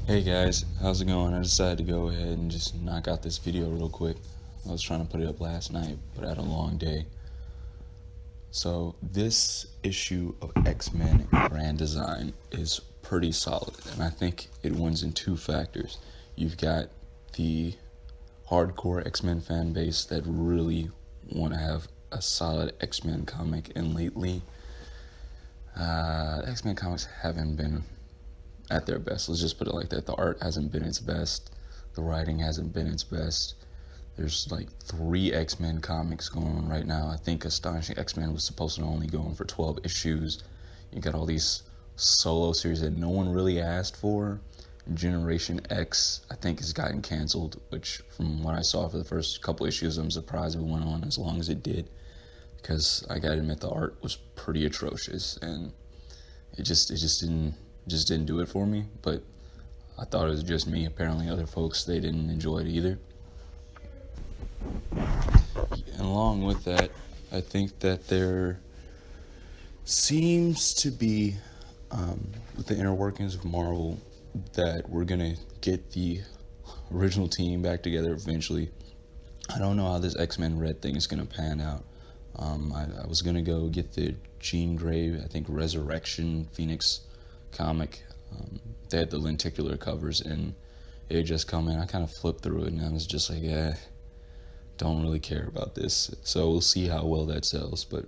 Hey guys, how's it going? I decided to go ahead and just knock out this video real quick. I was trying to put it up last night, but I had a long day. So this issue of X-Men Grand Design is pretty solid, and I think it wins in two factors. You've got the hardcore X-Men fan base that really want to have a solid X-Men comic, and lately X-Men comics haven't been at their best. Let's just put it like that. The art hasn't been its best. The writing hasn't been its best. There's like 3 X-Men comics going on right now. I think Astonishing X-Men was supposed to only go on for 12 issues. You got all these solo series that no one really asked for. Generation X, I think, has gotten canceled, which from what I saw for the first couple issues, I'm surprised it went on as long as it did, because I gotta admit the art was pretty atrocious, and it just didn't do it for me. But I thought it was just me. Apparently other folks, they didn't enjoy it either. And along with that, I think that there seems to be, with the inner workings of Marvel, that we're gonna get the original team back together eventually. I don't know how this X-Men Red thing is gonna pan out. I was gonna go get the Jean Grey, I think, Resurrection Phoenix comic. They had the lenticular covers, and it had just come in. I kind of flipped through it, and I was just like, don't really care about this. So we'll see how well that sells. But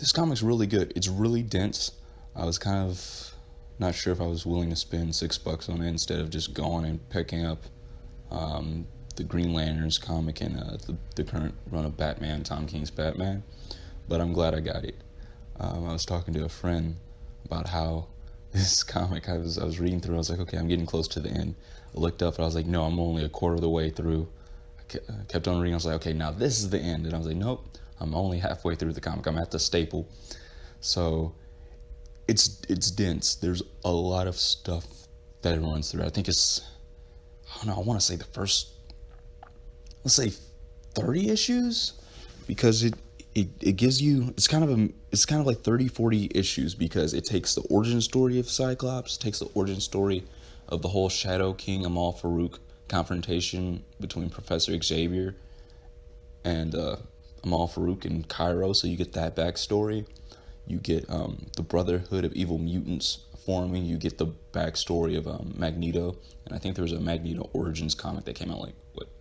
this comic's really good. It's really dense. I was kind of not sure if I was willing to spend $6 on it instead of just going and picking up the Green Lanterns comic and the current run of Batman, Tom King's Batman. But I'm glad I got it. I was talking to a friend about how this comic, I was reading through, I was like, okay, I'm getting close to the end. I looked up and I was like, no, I'm only a quarter of the way through. I kept on reading. I was like, okay, now this is the end. And I was like, nope, I'm only halfway through the comic. I'm at the staple. So it's dense. There's a lot of stuff that it runs through. I think I don't know, I want to say the first, let's say 30 issues, because it gives you, it's kind of like 30-40 issues, because it takes the origin story of Cyclops, takes the origin story of the whole Shadow King Amal Farouk confrontation between Professor Xavier and Amal Farouk and Cairo. So you get that backstory. You get the Brotherhood of Evil Mutants forming. You get the backstory of Magneto. And I think there was a Magneto Origins comic that came out like,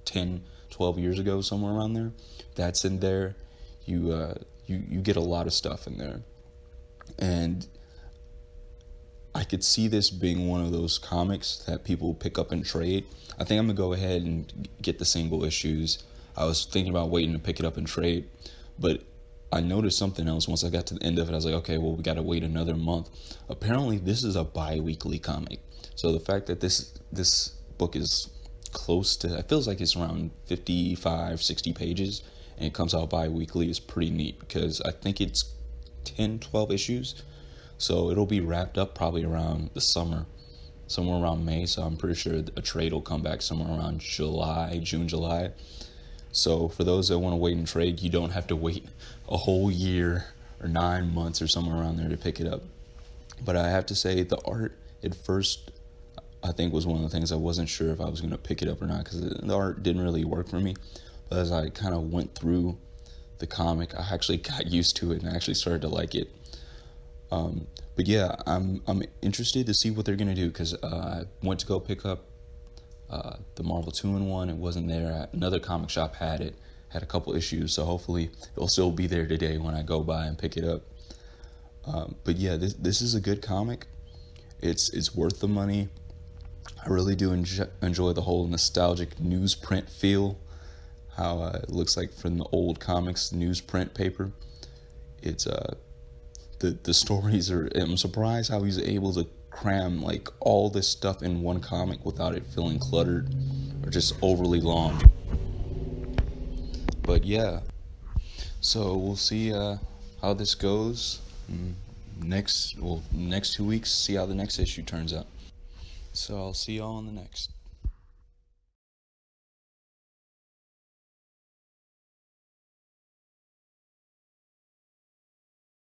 10-12 years ago, somewhere around there. That's in there. You get a lot of stuff in there. And I could see this being one of those comics that people pick up and trade. I think I'm going to go ahead and get the single issues. I was thinking about waiting to pick it up and trade, but I noticed something else once I got to the end of it. I was like, okay, well, we got to wait another month. Apparently, this is a bi-weekly comic. So the fact that this book is close to, it feels like it's around 55, 60 pages, and it comes out bi-weekly is pretty neat, because I think it's 10, 12 issues. So it'll be wrapped up probably around the summer, somewhere around May. So I'm pretty sure a trade will come back somewhere around June, July. So for those that want to wait and trade, you don't have to wait a whole year or 9 months or somewhere around there to pick it up. But I have to say, the art at first, I think, was one of the things I wasn't sure if I was going to pick it up or not, because the art didn't really work for me. But as I kind of went through the comic, I actually got used to it, and I actually started to like it. But yeah, I'm interested to see what they're gonna do, because I went to go pick up the Marvel 2-in-1. It wasn't there. Another comic shop had it, had a couple issues, so hopefully it'll still be there today when I go by and pick it up. But yeah, this is a good comic. It's worth the money. I really do enjoy the whole nostalgic newsprint feel, how it looks like from the old comics newsprint paper. It's the stories are, I'm surprised how he's able to cram like all this stuff in one comic without it feeling cluttered or just overly long. But yeah, so we'll see how this goes next 2 weeks, see how the next issue turns out. So I'll see y'all in the next.